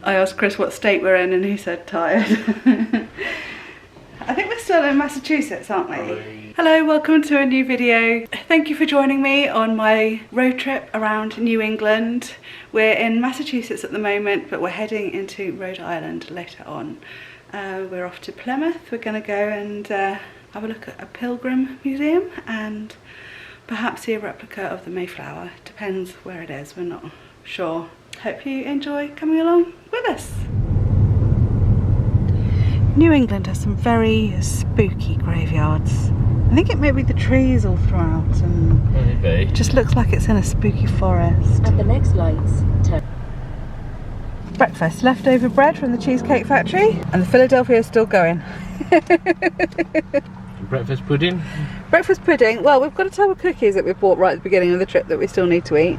I asked Chris what state we're in and he said tired. I think we're still in Massachusetts, aren't we? Hello, welcome to a new video. Thank you for joining me on my road trip around New England. We're in Massachusetts at the moment, but we're heading into Rhode Island later on. We're off to Plymouth. We're going to go and have a look at a Pilgrim Museum and perhaps see a replica of the Mayflower. Depends where it is, we're not sure. Hope you enjoy coming along with us. New England has some very spooky graveyards. I think it may be the trees all throughout and it just looks like it's in a spooky forest. At the next lights, turn. Breakfast, leftover bread from the Cheesecake Factory, and the Philadelphia is still going. Breakfast pudding? Breakfast pudding, well, we've got a tub of cookies that we bought right at the beginning of the trip that we still need to eat.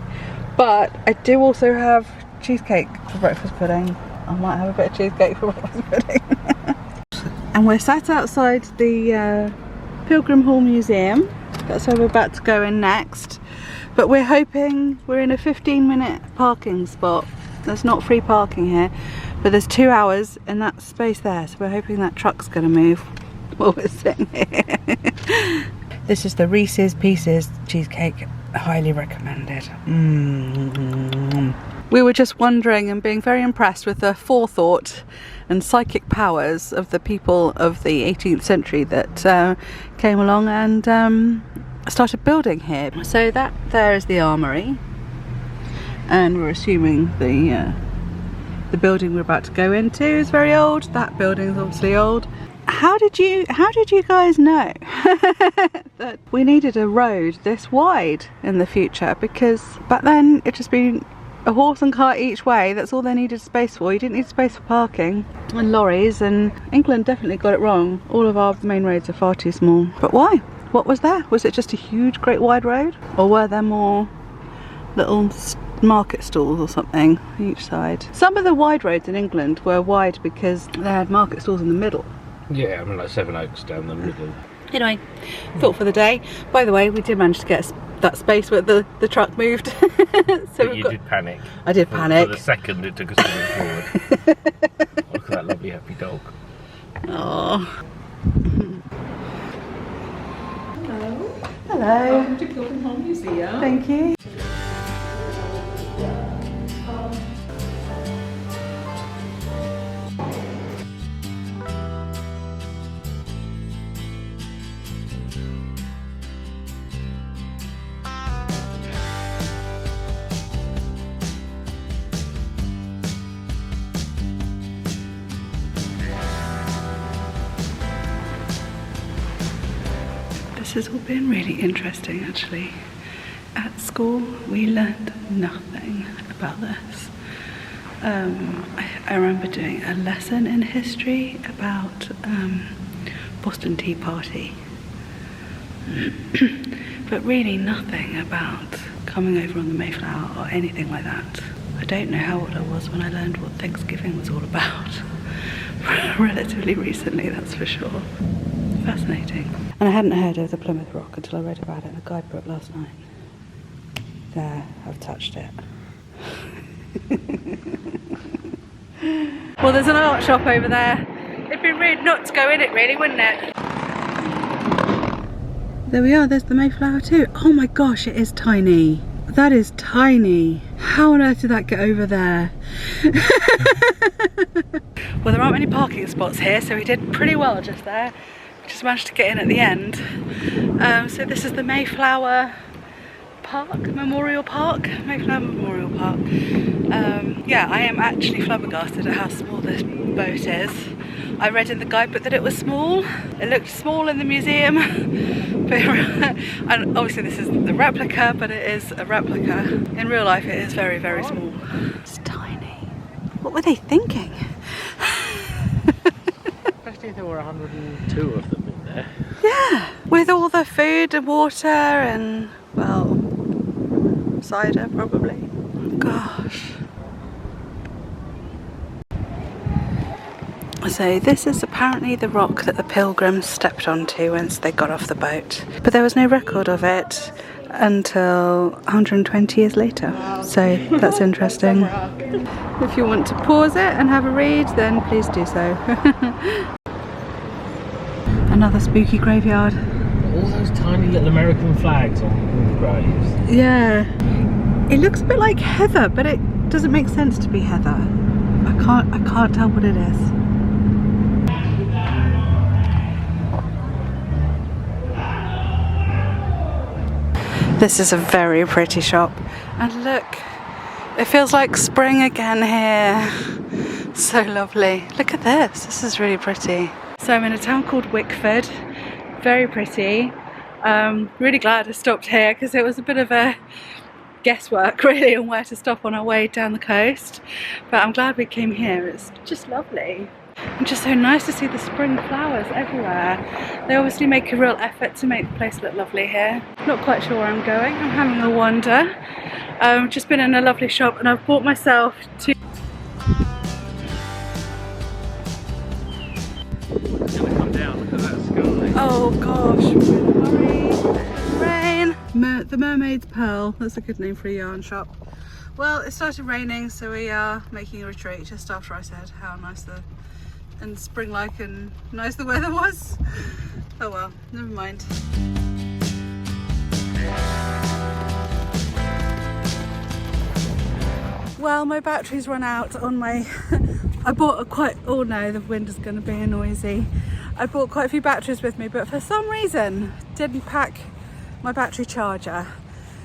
But I do also have cheesecake for breakfast pudding. I might have a bit of cheesecake for breakfast pudding. And we're sat outside the Pilgrim Hall Museum. That's where we're about to go in next. But we're hoping we're in a 15-minute parking spot. There's not free parking here, but there's 2 hours in that space there. So we're hoping that truck's going to move while we're sitting here. This is the Reese's Pieces cheesecake. Highly recommended. We were just wondering and being very impressed with the forethought and psychic powers of the people of the 18th century that came along and started building here. So that there is the armory, and we're assuming the building we're about to go into is very old. That building is obviously old. How did you guys know that we needed a road this wide in the future? Because back then it'd just be a horse and cart each way. That's all they needed space for. You didn't need space for parking and lorries, and England definitely got it wrong. All of our main roads are far too small. But why? What was there? Was it just a huge great wide road, or were there more little market stalls or something each side? Some of the wide roads in England were wide because they had market stalls in the middle. Yeah, I mean like Seven Oaks down the middle. Anyway, thought for the day. By the way, we did manage to get that space where the truck moved. So but you did panic. I did panic. For the second it took us to move forward. Look at that lovely happy dog. Oh. Hello. Hello. Welcome to Pilgrim Hall Museum. Thank you. This has all been really interesting actually. At school we learned nothing about this. I remember doing a lesson in history about Boston Tea Party. But really nothing about coming over on the Mayflower or anything like that. I don't know how old I was when I learned what Thanksgiving was all about. Relatively recently, that's for sure. Fascinating. And I hadn't heard of the Plymouth Rock until I read about it in a guidebook last night. There, I've touched it. Well, there's an art shop over there. It'd be rude not to go in it really, wouldn't it? There we are, there's the Mayflower too. Oh my gosh, it is tiny. That is tiny. How on earth did that get over there? Well, there aren't many parking spots here, so we did pretty well just there. Just managed to get in at the end. So this is the Mayflower Park, Memorial Park, Mayflower Memorial Park. Yeah, I am actually flabbergasted at how small this boat is. I read in the guidebook that it was small. It looked small in the museum, but and obviously this is the replica, but it is a replica. In real life, it is very, very small. It's tiny. What were they thinking? Especially if there were 102 of them in there. Yeah, with all the food and water and, well, cider probably. Gosh. So this is apparently the rock that the pilgrims stepped onto once they got off the boat. But there was no record of it. until 120 years later. So that's interesting. If you want to pause it and have a read, then please do so. Another spooky graveyard. All those tiny little American flags on the graves. Yeah. It looks a bit like heather, but it doesn't make sense to be heather. I can't tell what it is. This is a very pretty shop. And look, it feels like spring again here. So lovely. Look at this. This is really pretty. So I'm in a town called Wickford. Very pretty. Really glad I stopped here because it was a bit of a guesswork really on where to stop on our way down the coast, but I'm glad we came here. It's just lovely and just so nice to see the spring flowers everywhere. They obviously make a real effort to make the place look lovely here. Not quite sure where I'm going. I'm having a wander. Just been in a lovely shop and I've bought myself two. It's gonna come down. Look at that sky. Oh gosh, rain. The Mermaid's Pearl, that's a good name for a yarn shop. Well, it started raining, so we are making a retreat just after I said how nice and spring-like and nice the weather was. Oh well, never mind. Well, my battery's run out on my... I bought oh no, the wind is going to be noisy. I bought quite a few batteries with me, but for some reason didn't pack my battery charger.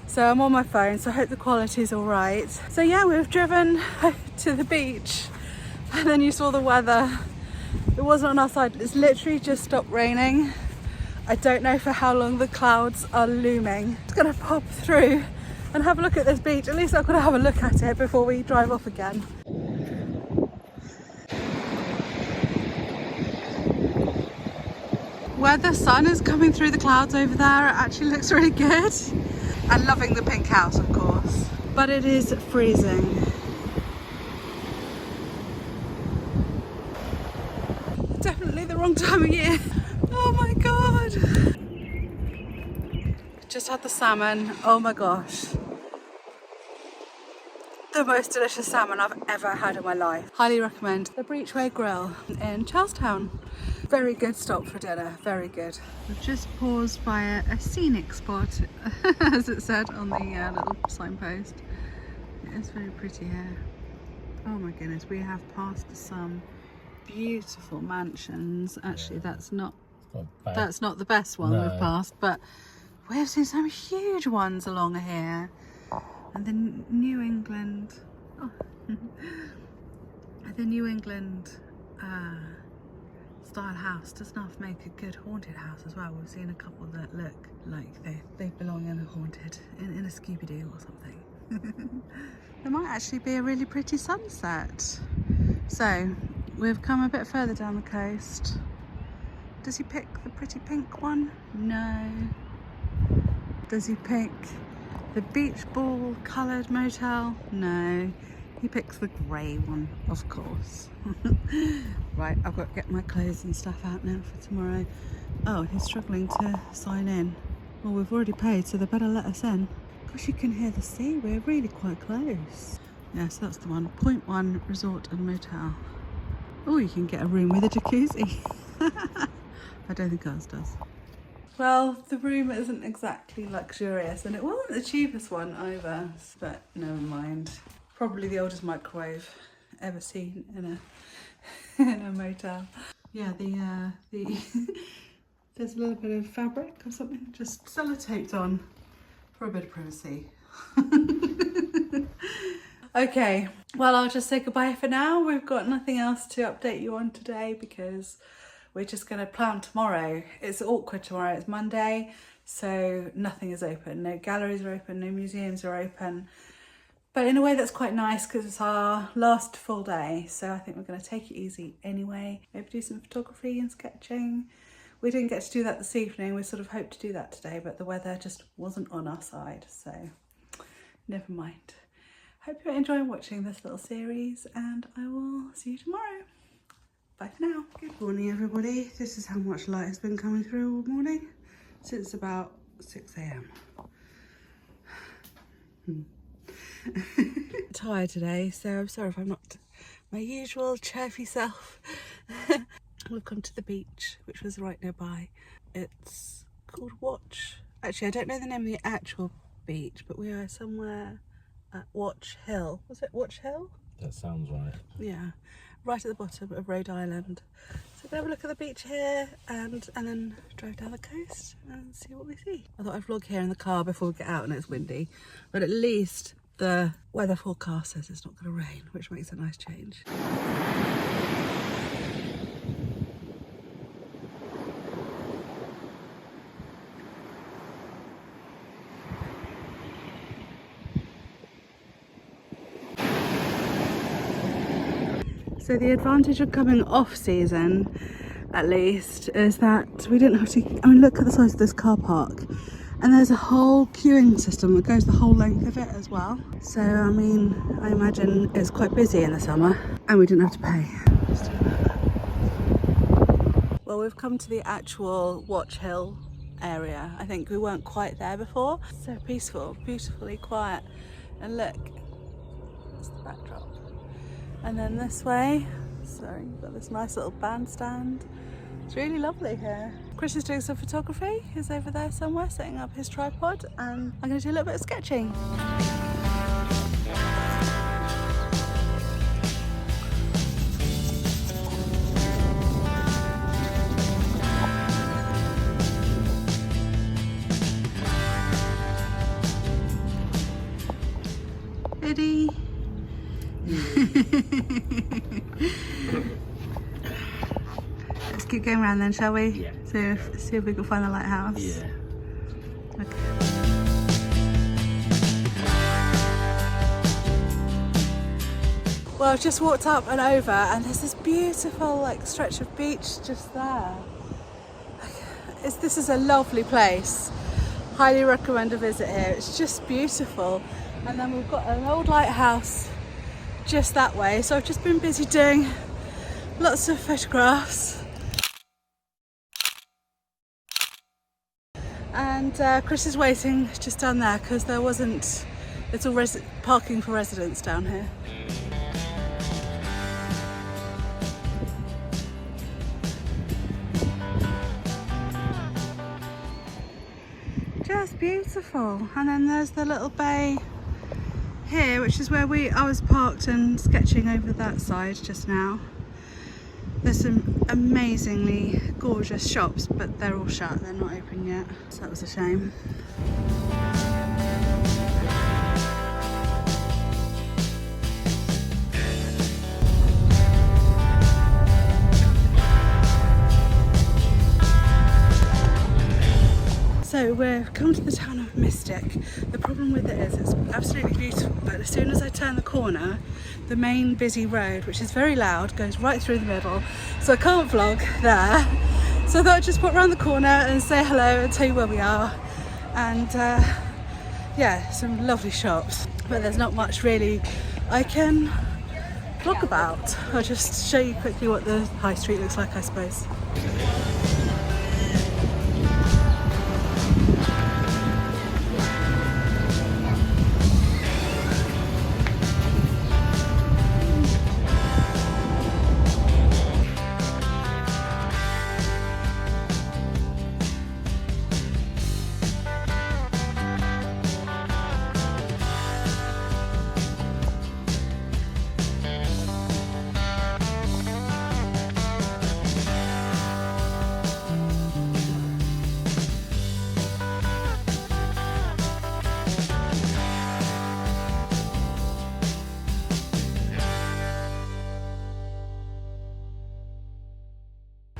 So I'm on my phone, so I hope the quality is all right. So yeah, we've driven to the beach and then you saw the weather. It wasn't on our side, it's literally just stopped raining. I don't know for how long the clouds are looming. Just gonna pop through and have a look at this beach. At least I've got to have a look at it before we drive off again. Where the sun is coming through the clouds over there, it actually looks really good. And loving the pink house, of course. But it is freezing. Definitely the wrong time of year. Oh my god. Just had the salmon. Oh my gosh. The most delicious salmon I've ever had in my life. Highly recommend the Breachway Grill in Charlestown. Very good stop for dinner, very good. We've just paused by a scenic spot, as it said on the little signpost. It is very pretty here. Oh my goodness, we have passed some beautiful mansions. Actually, that's not the best one we've passed, but we've seen some huge ones along here. And the New England, style house does not make a good haunted house as well. We've seen a couple that look like they belong in a haunted, in a Scooby-Doo or something. There might actually be a really pretty sunset. So we've come a bit further down the coast. Does he pick the pretty pink one? No. Does he pick the beach ball coloured motel? No. He picks the grey one, of course. Right, I've got to get my clothes and stuff out now for tomorrow. Oh, he's struggling to sign in. Well, we've already paid, so they better let us in. Gosh, you can hear the sea. We're really quite close. Yes, that's the one. Point 1 Resort and Motel. Oh, you can get a room with a jacuzzi. I don't think ours does. Well, the room isn't exactly luxurious, and it wasn't the cheapest one either, but never mind. Probably the oldest microwave ever seen in a motel. Yeah, there's a little bit of fabric or something just sellotaped on for a bit of privacy. Okay, well, I'll just say goodbye for now. We've got nothing else to update you on today because we're just going to plan tomorrow. It's awkward tomorrow, it's Monday, so nothing is open. No galleries are open, no museums are open. But in a way that's quite nice because it's our last full day. So I think we're going to take it easy anyway. Maybe do some photography and sketching. We didn't get to do that this evening. We sort of hoped to do that today, but the weather just wasn't on our side. So never mind. Hope you're enjoying watching this little series and I will see you tomorrow. Bye for now. Good morning, everybody. This is how much light has been coming through all morning since about 6 AM. Tired today, so I'm sorry if I'm not my usual chirpy self. We've come to the beach, which was right nearby. It's called Watch. Actually, I don't know the name of the actual beach, but we are somewhere at Watch Hill. Was it Watch Hill? That sounds right. Yeah, right at the bottom of Rhode Island. So we're gonna have a look at the beach here and then drive down the coast and see what we see. I thought I'd vlog here in the car before we get out and it's windy, but at least the weather forecast says it's not gonna rain, which makes a nice change. So the advantage of coming off season, at least, is that we didn't have to, I mean, look at the size of this car park. And there's a whole queuing system that goes the whole length of it as well. So, I mean, I imagine it's quite busy in the summer and we didn't have to pay. Well, we've come to the actual Watch Hill area. I think we weren't quite there before. So peaceful, beautifully quiet. And look, it's the backdrop. And then this way, sorry, you've got this nice little bandstand. It's really lovely here. Chris is doing some photography. He's over there somewhere setting up his tripod, and I'm going to do a little bit of sketching. Eddie. Let's keep going around then, shall we? Yeah. See if we can find the lighthouse. Yeah. Okay. Well, I've just walked up and over, and there's this beautiful like stretch of beach just there. This is a lovely place. Highly recommend a visit here. It's just beautiful. And then we've got an old lighthouse just that way. So I've just been busy doing lots of photographs. And Chris is waiting just down there because there wasn't, it's all parking for residents down here. Just beautiful. And then there's the little bay here, which is where I was parked and sketching over that side just now. There's some amazingly gorgeous shops, but they're all shut, they're not open yet, so that was a shame. So we've come to the town of Mystic. The problem with it is it's absolutely beautiful, but as soon as I turn the corner, the main busy road, which is very loud, goes right through the middle. So I can't vlog there. So I thought I'd just pop around the corner and say hello and tell you where we are. And yeah, some lovely shops, but there's not much really I can vlog about. I'll just show you quickly what the high street looks like, I suppose.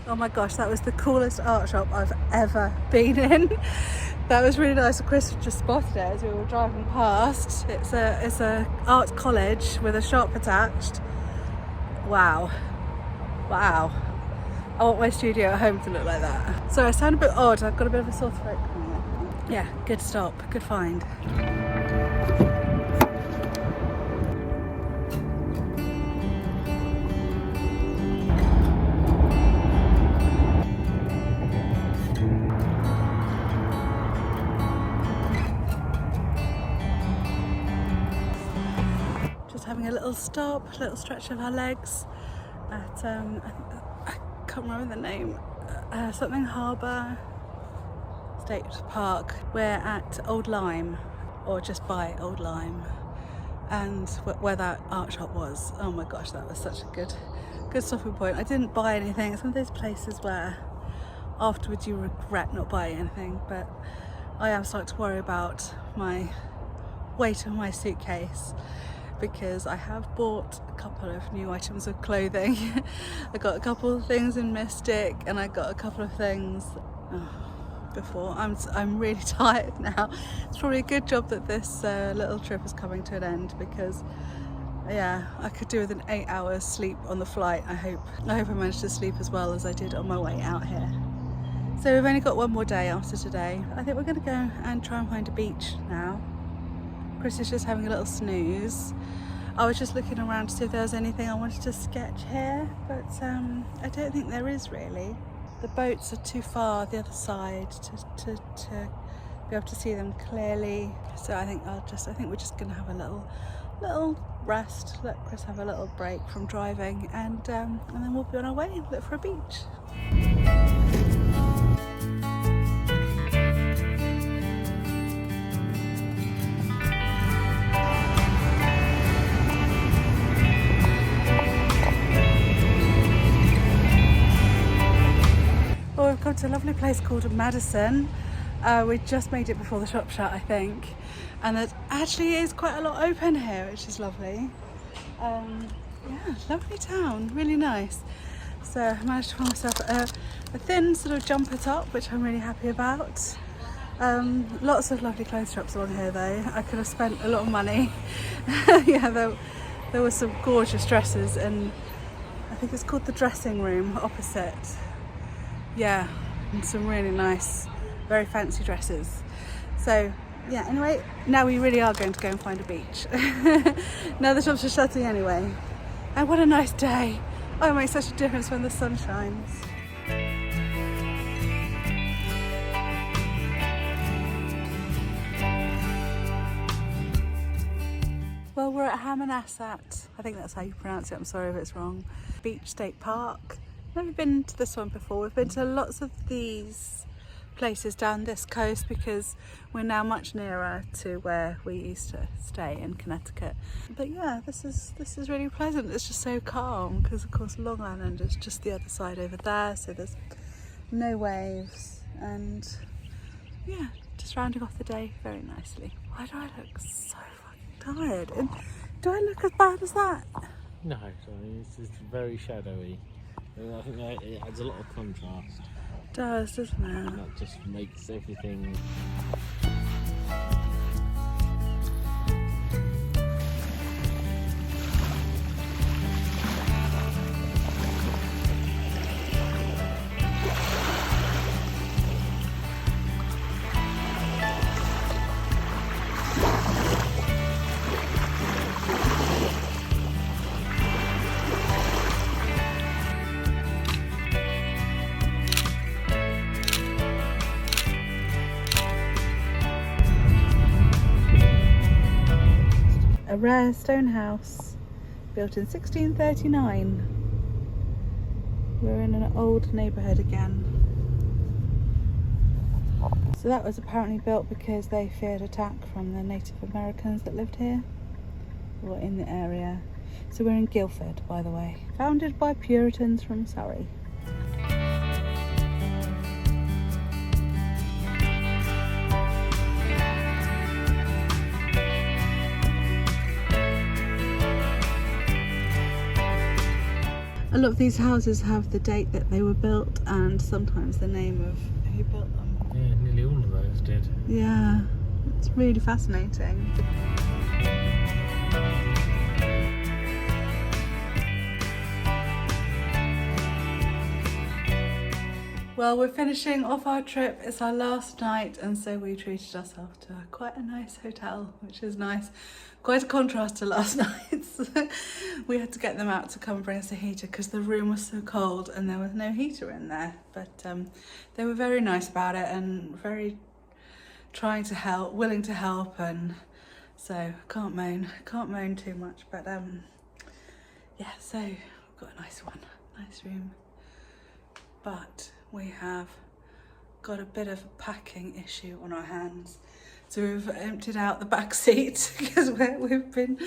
Oh my gosh, that was the coolest art shop I've ever been in. That was really nice. Chris just spotted it as we were driving past. It's a art college with a shop attached. Wow. Wow. I want my studio at home to look like that. So I sound a bit odd. I've got a bit of a sore throat coming up. Yeah, good stop, good find. stop, a little stretch of our legs at I can't remember the name, something Harbour State Park. We're at Old Lyme, or just by Old Lyme, and where that art shop was. Oh my gosh, that was such a good stopping point. I didn't buy anything. It's one of those places where afterwards you regret not buying anything, but I am starting to worry about my weight of my suitcase, because I have bought a couple of new items of clothing. I got a couple of things in Mystic, and I got a couple of things before. I'm really tired now. It's probably a good job that this little trip is coming to an end, because yeah, I could do with an 8 hours sleep on the flight. I hope I managed to sleep as well as I did on my way out here. So we've only got one more day after today. I think we're going to go and try and find a beach now. Chris is just having a little snooze. I was just looking around to see if there was anything I wanted to sketch here, but I don't think there is really. The boats are too far the other side to be able to see them clearly. So I think we're just going to have a little rest, let Chris have a little break from driving, and then we'll be on our way, look for a beach. Well, we've come to a lovely place called Madison. We just made it before the shop shut, I think, and there actually is quite a lot open here, which is lovely. Yeah, lovely town, really nice. So I managed to find myself a thin sort of jumper top, which I'm really happy about. Lots of lovely clothes shops along here though. I could have spent a lot of money. Yeah, there were some gorgeous dresses, and I think it's called the dressing room opposite. Yeah, and some really nice, very fancy dresses. So yeah, anyway, now we really are going to go and find a beach. Now the shops are shutting anyway. And what a nice day. Oh, it makes such a difference when the sun shines. Well, we're at Hammonasset, I think that's how you pronounce it, I'm sorry if it's wrong, Beach State Park. Never been to this one before. We've been to lots of these places down this coast because we're now much nearer to where we used to stay in Connecticut. But yeah, this is really pleasant. It's just so calm because of course Long Island is just the other side over there, so there's no waves, and yeah, just rounding off the day very nicely. Why do I look so fucking tired? And do I look as bad as that? No, sorry, it's very shadowy. I think it adds a lot of contrast. It does, doesn't it? And that just makes everything... A rare stone house built in 1639. We're in an old neighbourhood again. So that was apparently built because they feared attack from the Native Americans that lived here or in the area. So we're in Guildford, by the way. Founded by Puritans from Surrey. A lot of these houses have the date that they were built and sometimes the name of who built them. Yeah, nearly all of those did. Yeah, it's really fascinating. Well, we're finishing off our trip. It's our last night, and so we treated ourselves to quite a nice hotel, which is nice. Quite a contrast to last night's. We had to get them out to come bring us a heater because the room was so cold and there was no heater in there. But they were very nice about it and very trying to help, willing to help, and so can't moan too much. But yeah, so we've got a nice one, nice room, but we have got a bit of a packing issue on our hands. So we've emptied out the back seat because we've been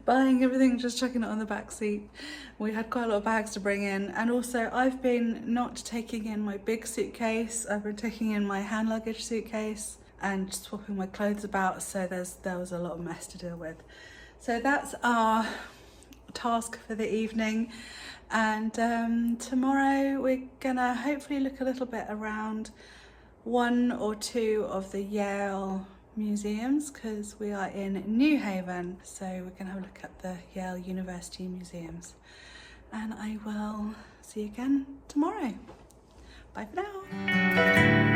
buying everything, just chucking it on the back seat. We had quite a lot of bags to bring in, and also I've been not taking in my big suitcase. I've been taking in my hand luggage suitcase and swapping my clothes about, so there was a lot of mess to deal with. So that's our task for the evening, and tomorrow we're gonna hopefully look a little bit around one or two of the Yale museums, because we are in New Haven, so we're gonna have a look at the Yale University museums, and I will see you again tomorrow. Bye for now.